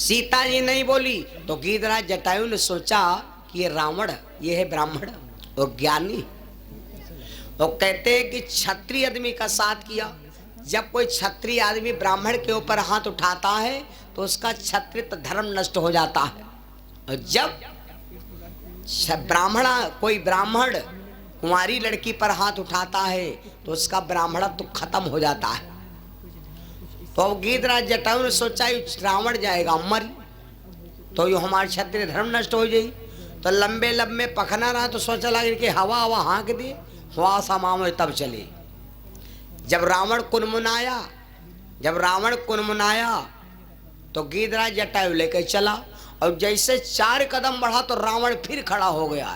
सीता जी नहीं बोली तो गीधराज जटायु ने सोचा कि ये रावण, ये है ब्राह्मण और ज्ञानी। वो कहते हैं कि क्षत्रिय आदमी का साथ किया। जब कोई क्षत्रिय आदमी ब्राह्मण के ऊपर हाथ उठाता है तो उसका क्षत्रिय धर्म नष्ट हो जाता है। और जब कोई ब्राह्मण कुंवारी लड़की पर हाथ उठाता है तो उसका ब्राह्मणत्व खत्म हो जाता है। तो गीधराज जटायु ने सोचा रावण जाएगा मर, तो यो हमारे क्षत्रिय धर्म नष्ट हो जाए। तो लंबे लंबे पखना रहा तो सोचा लगे कि हवा हवा हाँक दे, हवा समाम तब चले। जब रावण कुनमुनाया तो गीधराज जटायु लेकर चला और जैसे 4 कदम बढ़ा तो रावण फिर खड़ा हो गया।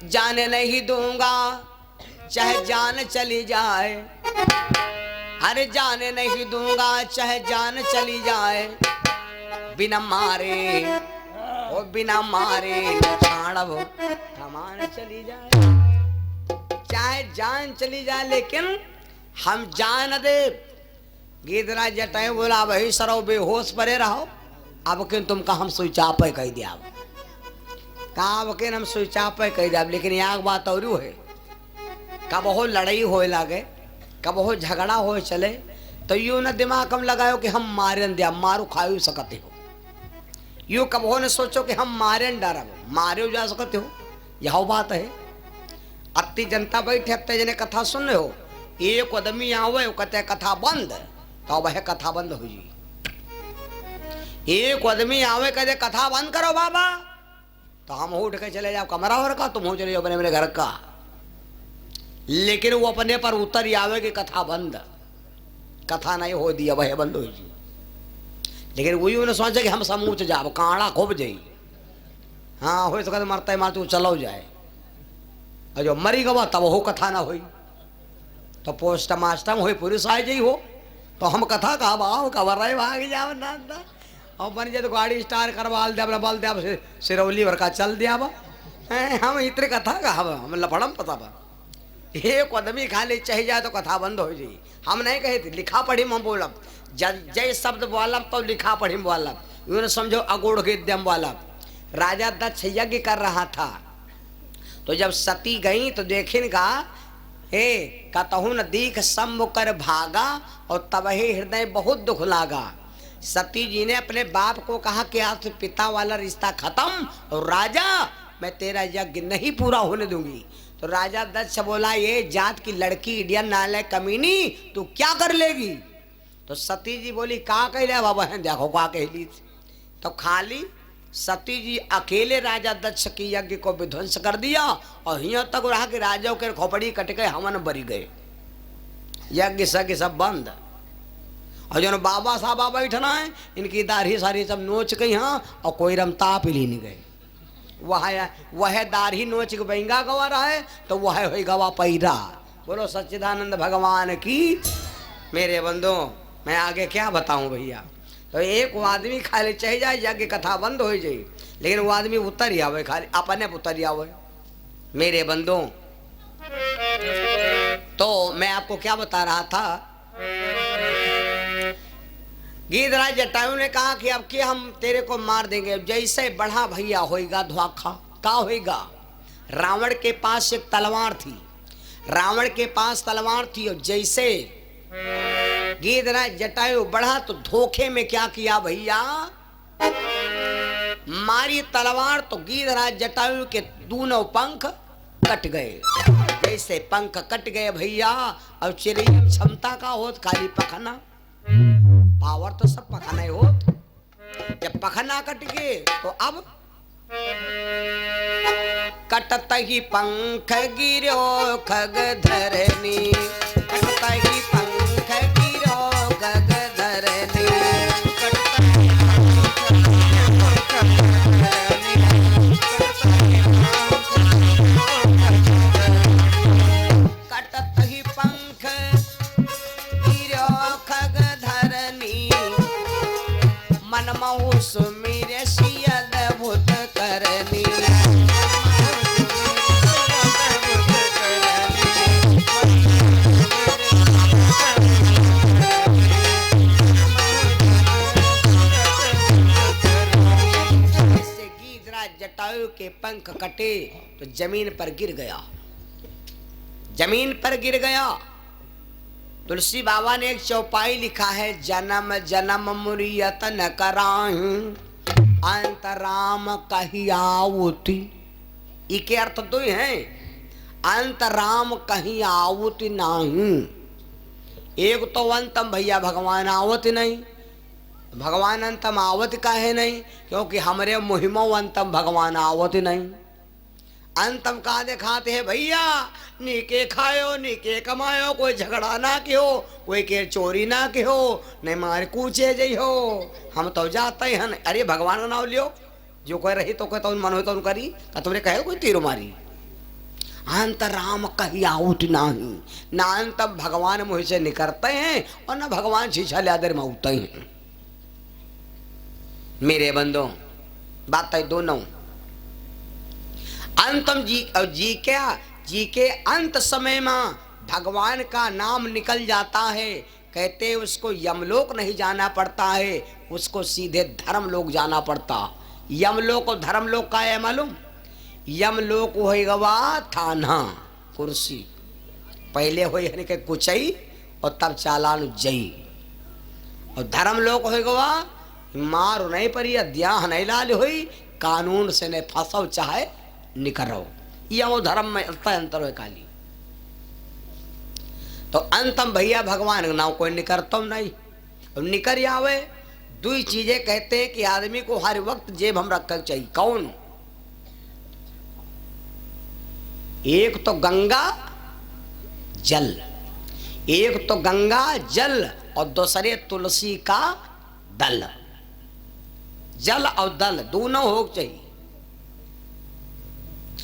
जाने नहीं दूंगा चाहे जान चली जाए, अरे जाने नहीं दूंगा चाहे जान चली जाए, बिना मारे ओ बिना मारे छाड़ब थमान चली जाए। चाहे जान चली जाए लेकिन हम जान दे। गीधराज जटायु बोला भाई सरो बेहोश परे रहो, अब किन तुम का हम सुचाप कह दिया, कहा वकीन हम सुचाप कह दिया। लेकिन यहाँ बात और है, कब हो लड़ाई होए लागे, कब हो झगड़ा हो चले तो यूं न दिमाग हम लगायो कि हम मारन दिया, मारू खायू सकते हो। यूं कब हो न सोचो कि हम मारन डरब, मारे जा सकते हो। यह बात है। अति जनता बैठे अत्ते जने कथा सुन रहे हो, एक आदमी आवे कहते कथा बंद, तो वह कथा बंद हो जी। एक आदमी आवे कहते कथा बंद करो बाबा, तो हम उठ के चले जाओ कमरा और का, तुम हो चले जाओ अपने मेरे घर का। लेकिन वो अपने पर उतर आवे कि कथा बंद, कथा नहीं हो दिया वह बंद हो जी। लेकिन वही उन्हें सोचे कि हम समूच जाओ काड़ा खूब जाई, हाँ हो सकता मरते मारते चलो जाए, और जो मरी गवा तब हो कथा ना हुई। तो पोस्टमास्टम हो पुलिस आ जाई हो तो हम कथा कहा बाव कवर रहे भाग जाओ ना और बन जाए तो गाड़ी स्टार करवा दे अपना बल दे सिरौली भर का चल दिया बा। हम इतने कथा कहा हम लफड़म पता बा, एक आदमी खाली चाह जाए तो कथा बंद हो जाए। हम नहीं कहे थे लिखा पढ़ी हम बोलब, जय शब्द बोलब तो लिखा पढ़ी बोलब, यूँ समझो अगोड़ गिद्यम बोलब। राजा दक्ष यज्ञ कर रहा था तो जब सती गई तो देखिन का हे कतहु न दीख सम्मुख कर भागा और तब ही हृदय बहुत दुख लागा। सती जी ने अपने बाप को कहा कि आज पिता वाला रिश्ता खत्म और राजा मैं तेरा यज्ञ नहीं पूरा होने दूंगी। तो राजा दक्ष बोला ये जात की लड़की इडिया नाले कमीनी तू क्या कर लेगी। तो सती जी बोली का कह ले बाबा है देखो का कहली। तो खाली सती जी अकेले राजा दक्ष की यज्ञ को विध्वंस कर दिया और यहाँ तक रहा कि राजाओं के खोपड़ी कट गए, हवन बरी गए, यज्ञ सज्ञ सब बंद। और जो बाबा साहब बैठना है इनकी दाढ़ी सारी सब नोच गई हाँ और कोई रमता पिली नहीं गए। वह दाढ़ी नोच के बहंगा गवा रहा है तो वह हो गवा पैरा। बोलो सच्चिदानंद भगवान की। मेरे बंदो मैं आगे क्या बताऊं भैया। तो एक आदमी खाली चाह जाए यज्ञ कथा बंद हो जाए, लेकिन वो आदमी उतर ही आवे, खाली अपने उतर ही आवे। मेरे बंदों तो मैं आपको क्या बता रहा था, गीधराज जटायु ने कहा कि अब क्या हम तेरे को मार देंगे। जैसे बढ़ा भैया होएगा धोखा का होएगा। रावण के पास एक तलवार थी, रावण के पास तलवार थी और जैसे गीधराज जटायु बढ़ा तो धोखे में क्या किया भैया, मारी तलवार तो गीधराज जटायु के दोनों पंख कट गए। जैसे पंख कट गए भैया और चिड़िया क्षमता का होत खाली पखना, पावर तो सब पखना ही होत। जब पखना कट गए तो अब कटत ही पंख गिरो खग धरनी, कटत ही पंख गिरो खग धरनी, कटत ही पंख गिरो खग धरनी, मन महु सुमिर सियद भूत करनी। के पंख कटे तो जमीन पर गिर गया, जमीन पर गिर गया। तुलसी बाबा ने एक चौपाई लिखा है, जन्म जन्म मुरियत न कराही अंत राम कही आउति। इके अर्थ दो ही हैं, अंत राम कहीं आवत नहीं। एक तो अंतम भैया भगवान आवत नहीं, भगवान अंतम आवत काहे नहीं, क्योंकि हमरे मुहिमो अंतम भगवान आवत नहीं। अंतम का दिखाते हैं भैया, नीके खायो नीके कमायो, कोई झगड़ा ना क्यों, कोई के चोरी ना क्यों, नहीं मारे कूचे जई हो, हम तो जाते हैं। अरे भगवान का नाम लियो, जो कोई रही तो कोई तो मन हो तो करी, का तुमने कहे कोई तीर मारी। अंत राम कही आउट नहीं, ना अंतम भगवान मुँह से निकलते हैं और ना भगवान शीशा लियादर में उठते हैं। मेरे बंदो बात है दोनों, अंतम जी के अंत समय में भगवान का नाम निकल जाता है। कहते हैं उसको यमलोक नहीं जाना पड़ता है, उसको सीधे धर्मलोक जाना पड़ता। यमलोक और धर्मलोक का है मालूम? यमलोक होगा थाना कुर्सी, पहले हो के कुचई और तब चालान जई। और धर्मलोक होगा मार नहीं पड़ी, अध्याह नहीं लाल हुई, कानून से नहीं फंसो चाहे निकरो। यह वो धर्म में अंतर हो काली। तो अंतम भैया भगवान का नाम कोई निकरतम नहीं, निकर आवे। दो चीजें कहते हैं कि आदमी को हर वक्त जेब हम रखना चाहिए। कौन? एक तो गंगा जल, एक तो गंगा जल और दूसरे तुलसी का दल। जल और दल दोनों हो चाहिए।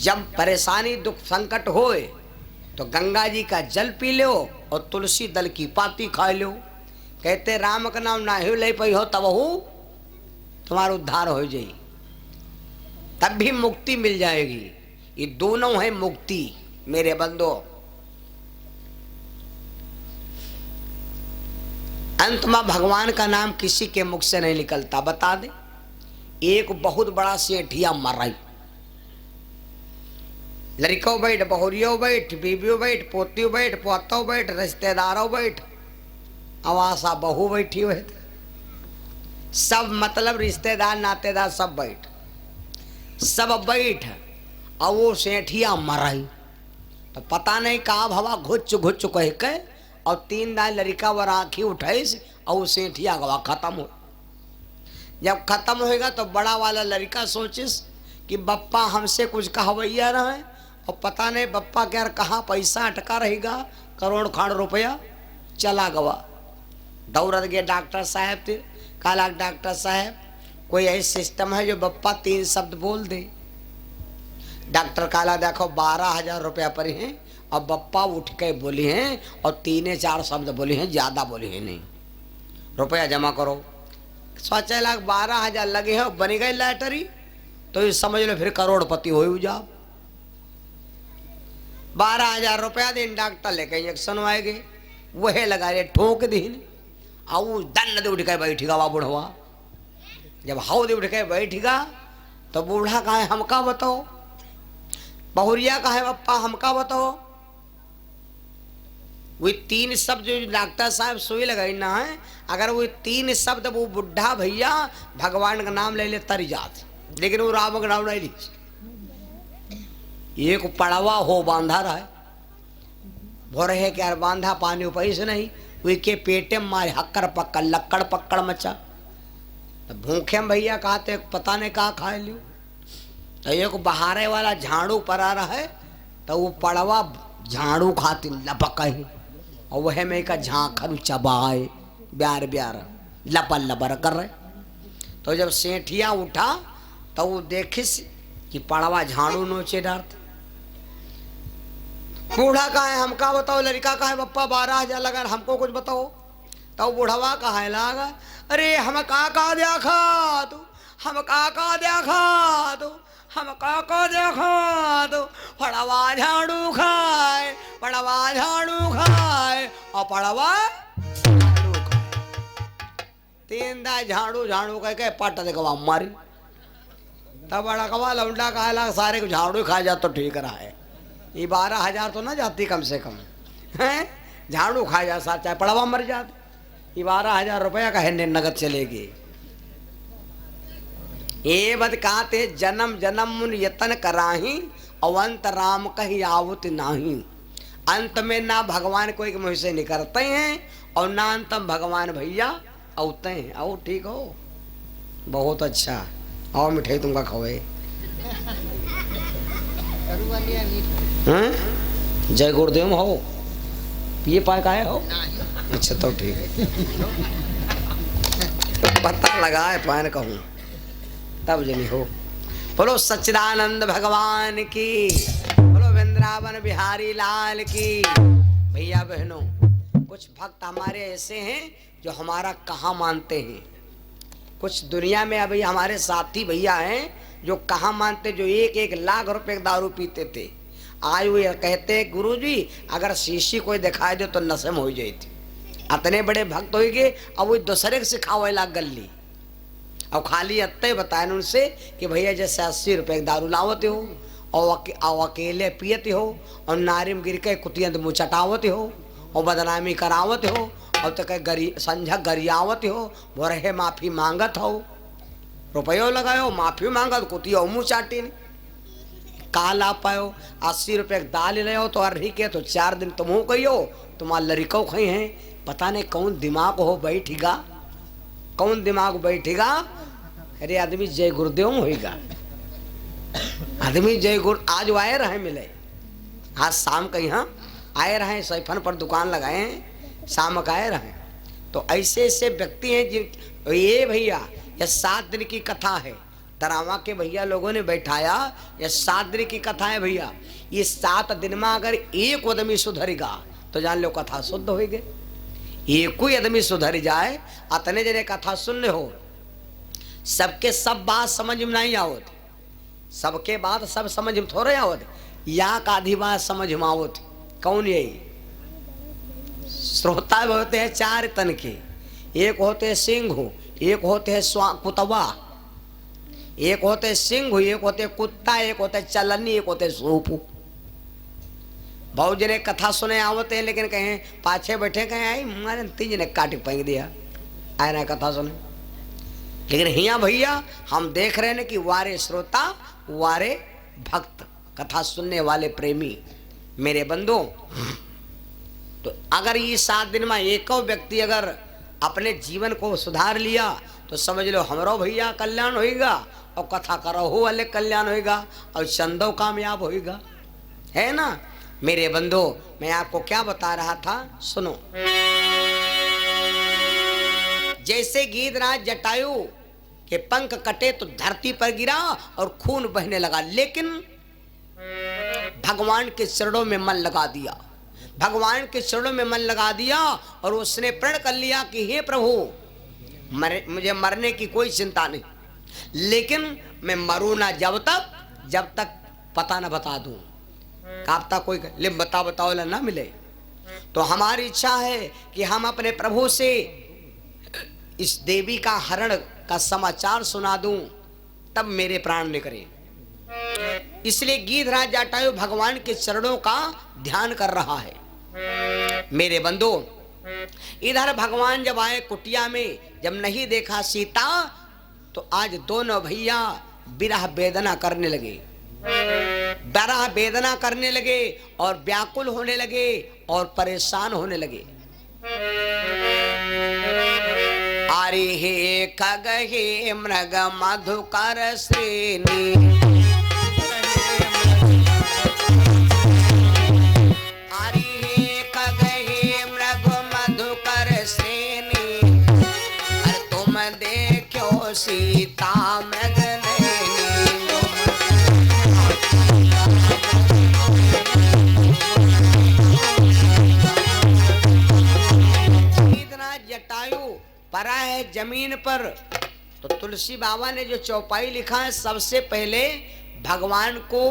जब परेशानी दुख संकट होए तो गंगा जी का जल पी लो और तुलसी दल की पाती खा लो। कहते राम का नाम ना ही ले पई हो तब हो तुम्हारा उद्धार हो जाए, तब भी मुक्ति मिल जाएगी। ये दोनों है मुक्ति मेरे बंदो। अंत में भगवान का नाम किसी के मुख से नहीं निकलता। बता दे, एक बहुत बड़ा सेठिया मर रही, लड़को बैठ, बहुरियो बैठ, बीबियो बैठ, पोतियो बैठ, पोतो बैठ, रिश्तेदारों बैठ, अवासा बहू बैठी हुए, सब मतलब रिश्तेदार नातेदार सब बैठ, सब बैठ। और वो सेठिया मराई तो पता नहीं कहा भवा घुच घुच कह के और 3 दान लड़का वर आँखी उठाईस और वो सेठिया गवा खत्म हो। जब खत्म होएगा तो बड़ा वाला लड़का सोचिस कि बप्पा हमसे कुछ कहवैया रहे और पता नहीं बप्पा क्या कहाँ पैसा अटका रहेगा, करोड़ खाड़ रुपया चला गवा। दौड़त गए डॉक्टर साहब थे, काला डॉक्टर साहब कोई ऐसा सिस्टम है जो बप्पा 3 शब्द बोल दे। डॉक्टर काला देखो 12,000 रुपया पर हैं और बप्पा उठ के बोली हैं और 3-4 शब्द बोली हैं, ज़्यादा बोली हैं नहीं। रुपया जमा करो। 5 लाख 12,000 लगे हैं, बनी गई लैटरी तो ये समझ लो फिर करोड़पति हो जाओ। 12,000 रुपया दिन डॉक्टर लेके इंजेक्शन आएगे, वह लगा रहे ठोक दिन और दंड उठ के बैठेगा वह बूढ़वा। जब हाउद उठ के बैठेगा तो बूढ़ा कहा है हमका बताओ, बहुरिया कहा है पप्पा हमका बताओ। वो 3 शब्द जो डॉक्टर साहब सुई लगाई ना है, अगर वो 3 शब्द वो बुढ़ा भैया भगवान का नाम ले ले तर जात, लेकिन वो राम का नाम नहीं ली। एक पड़वा हो बांधा रहा है, भोर है क्या बांधा पानी पैसे नहीं, वे के पेटे में मारे हक्कर पक्कर लक्कड़ पक्कड़ मचा। तो भूखे भैया कहते पता नहीं कहा खा लियो। तो एक बहारे वाला झाड़ू पर आ रहा है तो वो पड़वा झाड़ू खाती लपक है और वह में का झांखर चबाए ब्यार ब्यार लपर लपर कर रहे। तो जब सेठिया उठा तो वो देखिस कि पड़वा झाड़ू नोचे डालते। बूढ़ा कहा है हमका बताओ, लड़का कहा है पप्पा 12,000 लगा हमको कुछ बताओ। तो बुढ़वा कहा है लागा अरे हम का देखा तू, हम का देखा तू, हम का देखा तू, पड़वा झाड़ू खाए, पड़वा झाड़ू खाए और पड़वा झाड़ू खाए। 3 दा झाड़ू झाड़ू कह के पट देखवा मारी तब अड़कवा लौंडा कहला सारे को झाड़ू खा जा तो ठीक रहा है। ये 12,000 तो ना जाती कम से कम हैं, झाड़ू खा जा साथ चाहे पड़वा मर जाते। ये 12,000 रुपया का है नगद चलेगी। ये बद कहते जन्म जन्म मुन यतन कराही अवंत राम कही आवत नाही। अंत में ना भगवान कोई मुँह से निकलते हैं और ना अंतम भगवान भैया औते हैं। आओ ठीक हो, बहुत अच्छा। आओ मिठाई तुमका खवे। जय गुरुदेव हो, पिए पाए का हो? अच्छा तो ठीक है, पता लगा है पान कहूँ तब जनी हो। बोलो सच्चिदानंद भगवान की, बोलो वृंदावन बिहारी लाल की। भैया बहनों, कुछ भक्त हमारे ऐसे हैं जो हमारा कहाँ मानते हैं। कुछ दुनिया में अभी हमारे साथी भैया हैं जो कहाँ मानते, जो 1-1 लाख रुपए दारू पीते थे। आज वो कहते गुरुजी अगर शीशी कोई दिखाई दे तो नशे में हो जाती। इतने बड़े भक्त हो गए, अब वो दूसरे को सिखावे लाग गली। और खाली अत्ते बताए उनसे कि भैया जैसे 80 रुपए दारू लावते हो और अकेले पियते हो और नारी में गिर के कुतियंत मुँह चटावते हो और बदनामी करावत हो और तो कहीं संझा गरियावत हो, बोरहे माफी मांगत हो, रुपयो लगायो माफी मांगत कुतिया मुँह चाटी नहीं। काल आ पायो 80 रुपये दाल ले हो तो अर्री के तो 4 दिन तुम हो गई हो, तुम्हारा लड़को खई हैं। पता नहीं कौन दिमाग हो बैठेगा, कौन दिमाग बैठेगा। अरे आदमी जय गुरुदेव होगा, आदमी जय गुरु। आज आए रहे मिले, आज शाम के यहाँ आए रहे, सैफन पर दुकान लगाए हैं, शाम का आए रहे। तो ऐसे ऐसे व्यक्ति हैं जिन ये भैया ये 7 दिन की कथा है। तरावा के भैया लोगों ने बैठाया, ये 7 दिन की कथा है भैया। ये 7 दिन में अगर एक आदमी सुधरेगा तो जान लो कथा शुद्ध हो गई। एक कोई आदमी सुधर जाए, अतने जने कथा सुनने हो, सबके सब बात समझ में नहीं आवत, सबके बात सब समझ में थोड़े आवत। या का आधी बात समझ में आवत। कौन यही श्रोता होते हैं 4 तन के, एक होते हैं सिंह, एक होते हैं कुतवा, एक होते सिंह, एक होते कुत्ता, एक होते चलनी, एक होते सूपू। बहुत जने कथा सुने आवते हैं लेकिन कहें पाछे बैठे कहें आई मारे 3 जने काट फेंक दिया आए ना कथा सुने। लेकिन हिया भैया हम देख रहे हैं कि वारे श्रोता वारे भक्त, कथा सुनने वाले प्रेमी मेरे बंधु। तो अगर ये 7 दिन में एक व्यक्ति अगर अपने जीवन को सुधार लिया तो समझ लो हमरो भैया कल्याण होएगा और कथा करो हो वाले कल्याण होएगा और चंदो कामयाब होएगा, है ना मेरे बंधु। मैं आपको क्या बता रहा था, सुनो। जैसे गीधराज जटायु के पंख कटे तो धरती पर गिरा और खून बहने लगा, लेकिन भगवान के चरणों में मन लगा दिया, भगवान के चरणों में मन लगा दिया और उसने प्रण कर लिया कि हे प्रभु मुझे मरने की कोई चिंता नहीं, लेकिन मैं मरूं ना जब तक पता ना बता दूं। कापता कोई ले बताओ ना मिले। तो हमारी इच्छा है कि हम अपने प्रभु से इस देवी का हरण का समाचार सुना दूं, तब मेरे प्राण निकले। इसलिए गीधराज जटायु भगवान के चरणों का ध्यान कर रहा है। मेरे बंधु इधर भगवान जब आए कुटिया में, जब नहीं देखा सीता तो आज दोनों भैया विरह वेदना करने लगे, विरह वेदना करने लगे और व्याकुल होने लगे और परेशान होने लगे। अरे हे खग हे मृग मधुकर श्रेणी, अरे हे खग हे मृग मधुकर श्रेणी, अरे तुम देखो सीता जटायु परा है जमीन पर। तो तुलसी बाबा ने जो चौपाई लिखा है, सबसे पहले भगवान को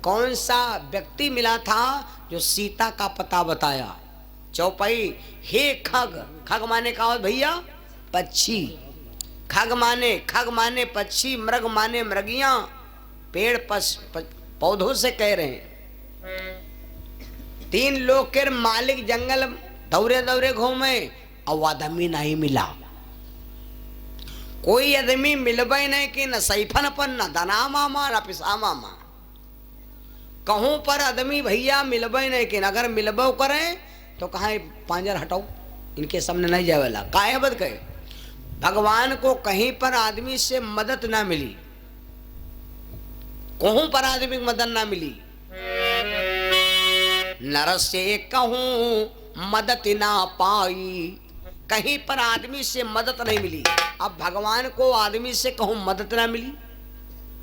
कौन सा व्यक्ति मिला था जो सीता का पता बताया। चौपाई हे खग, खग माने का भैया पक्षी, खग माने पक्षी, मृग माने मृगियां, पेड़ पौधों से कह रहे हैं। 3 लोग के मालिक जंगल दौरे दौरे घूमे और आदमी नहीं मिला। कोई आदमी मिलबे नहीं कि न सैफन पर, न दना मामा, न पिसा मामा। कहूं पर आदमी भैया मिलबे नहीं कि अगर मिलबो करें तो कहा पांजर हटाओ, इनके सामने नहीं जावेला। काहे बद कहे भगवान को कहीं पर आदमी से मदद ना मिली, कहूं पर आदमी की मदद ना मिली। नर से कहूं मदद ना पाई, कहीं पर आदमी से मदद नहीं मिली। अब भगवान को आदमी से कहूं मदद ना मिली,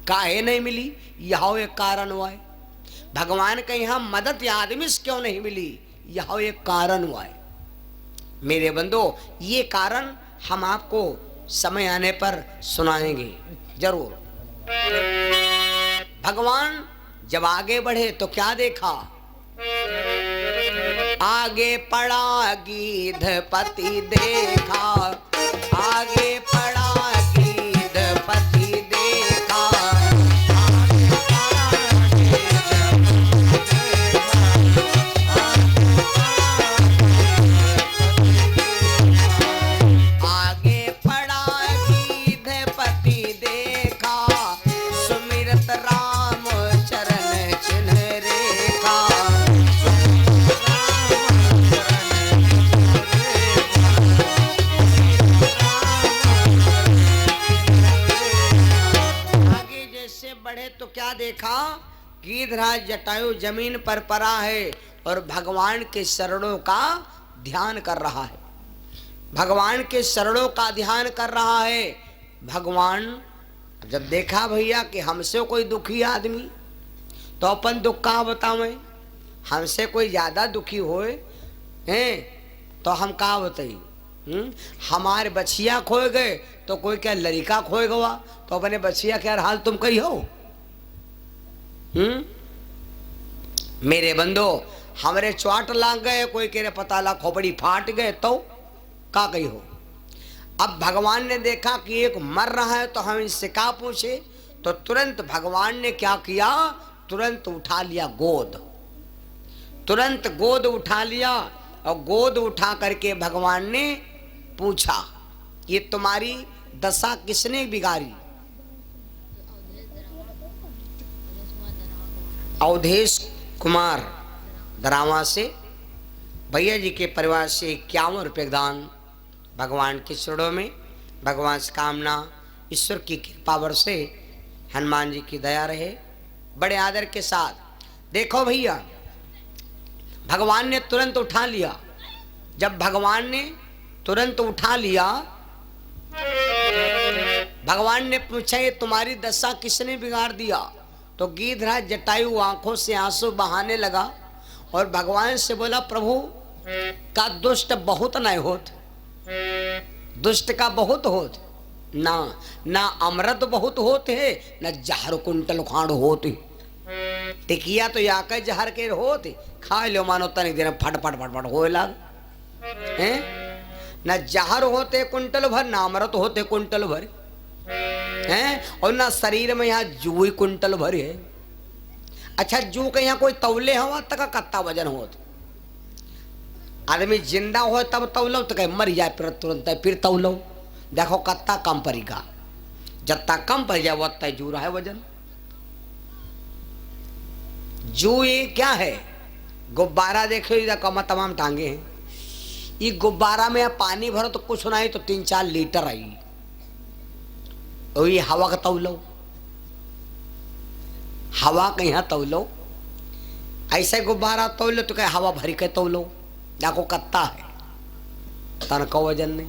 काहे नहीं मिली? यह एक कारण हुआ है। भगवान के यहां मदद या आदमी से क्यों नहीं मिली? यह एक कारण हुआ है। मेरे बंदो, ये कारण हम आपको समय आने पर सुनाएंगे जरूर। भगवान जब आगे बढ़े तो क्या देखा? आगे पड़ा गिद्धपति देखा, आगे पड़ा गिद्धपति देखा, आगे पड़ा गिद्धपति देखा, सुमिरत राम चरण चिन्ह रेखा। बढ़े तो क्या देखा? गिद्धराज जटायु जमीन पर पड़ा है और भगवान के शरणों का ध्यान कर रहा है। भगवान के शरणों का ध्यान कर रहा है। भगवान जब देखा भैया कि हमसे कोई दुखी आदमी, तो अपन दुख कहाँ बतावें? हमसे कोई ज्यादा दुखी होए हैं तो हम कहाँ बताई? हमारे बछिया खोए गए तो कोई क्या लड़का खोए गवा, तो अपने बछिया क्या हाल तुम कही हो? मेरे बंदो, हमरे चोट लाग गए, कोई कह रहे पता ला खोपड़ी फाट गए, तो का कही हो? अब भगवान ने देखा कि एक मर रहा है तो हम इससे क्या पूछे? तो तुरंत भगवान ने क्या किया? तुरंत उठा लिया गोद, तुरंत गोद उठा लिया। और गोद उठा करके भगवान ने पूछा, ये तुम्हारी दशा किसने बिगाड़ी? अवधेश कुमार दरावा से भैया जी के परिवार से 51 रुपये दान भगवान के चरणों में। भगवान से कामना ईश्वर की कृपा से हनुमान जी की दया रहे। बड़े आदर के साथ देखो भैया, भगवान ने तुरंत उठा लिया। जब भगवान ने तुरंत उठा लिया, भगवान ने पूछा ये तुम्हारी दशा किसने बिगाड़ दिया? तो गिद्धराज जटायु आंखों से आंसू बहाने लगा और भगवान से बोला, प्रभु का दुष्ट बहुत न होत, दुष्ट का बहुत होत ना, ना अमृत बहुत होते है, न जहर कुंटल खांड होते। टिकिया तो या के जहर के होते, खा लो मानो तनिक दिन फट फट फट फट होए लाग हैं। न जहर होते कुंटल भर, ना अमृत होते कुंटल भर हैं, और ना शरीर में यहाँ जू कुंटल भर है। अच्छा, जू के यहाँ कोई तौले हवा तक कत्ता वजन होत? आदमी जिंदा हो तब तौलो तो कहीं मर जाए फिर तुरंत फिर तौलो। देखो कत्ता कम पड़ेगा, जत्ता कम पड़ जाए वत्ता जू रहा है वजन। जू ये क्या है? गुब्बारा देखो, इधर कम तमाम टांगे हैं। ये गुब्बारा में पानी भरो तो कुछ नहीं तो 3-4 लीटर आई, और ये हवा का तौलो, हवा के यहाँ तौलो। ऐसे गुब्बारा तौलो तो क्या हवा भरी के तौलो। देखो कत्ता है, तन का वजन नहीं,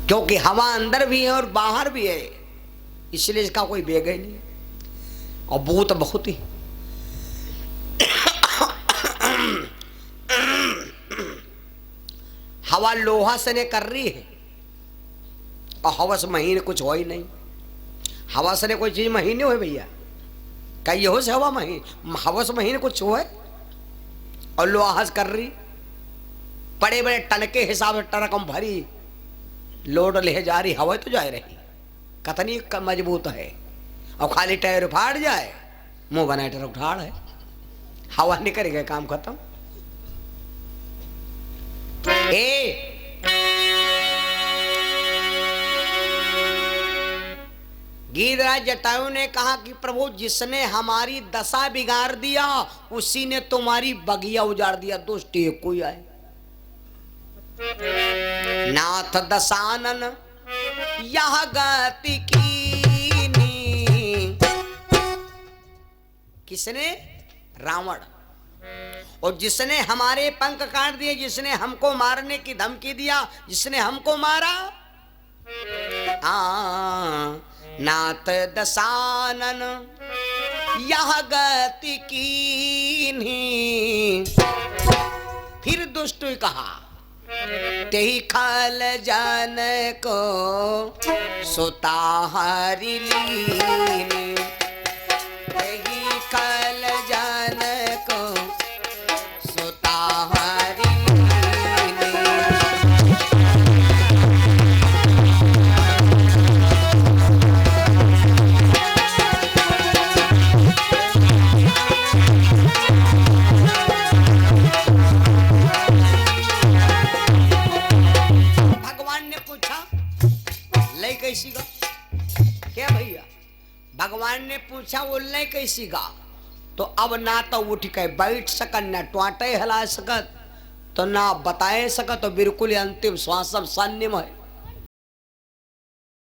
क्योंकि हवा अंदर भी है और बाहर भी है, इसलिए इसका कोई बेग ही नहीं। और भूत बहुत ही हवा लोहा से ने कर रही है, और हवा से महीने कुछ हो ही नहीं। हवा से ने कोई चीज महीने हो भैया, कई हो से हवा महीने, हवा से महीने कुछ हो है। और लोहा से कर रही, बड़े बड़े टन के हिसाब से टरकम भरी लोड ले जा रही हवा तो जा रही, कतनी मजबूत है। और खाली टायर फाड़ जाए, मुंह बनाए ट्रक उठाड़ है, हवा निकल गए, काम खत्म। गीधराज जटायु ने कहा कि प्रभु जिसने हमारी दशा बिगाड़ दिया उसी ने तुम्हारी बगिया उजाड़ दिया, दोस्ती कोई आए। नाथ दशानन यह गति कीनी, किसने? रावण। और जिसने हमारे पंख काट दिए, जिसने हमको मारने की धमकी दिया, जिसने हमको मारा, नाथ दशानन यह गति कीन्ही। फिर दुष्ट कहा तेहि खल जन को सुताहारी लीनी, तेहि खल जन को सुताहारी लीनी। कैसी गा? क्या भैया? भगवान ने पूछा वो ले कैसी गा? तो अब ना तो उठ के बैठ सकत, ना टोटे हिला सकत, तो ना बताए सकत, तो बिल्कुल अंतिम श्वास सब सन्निम है।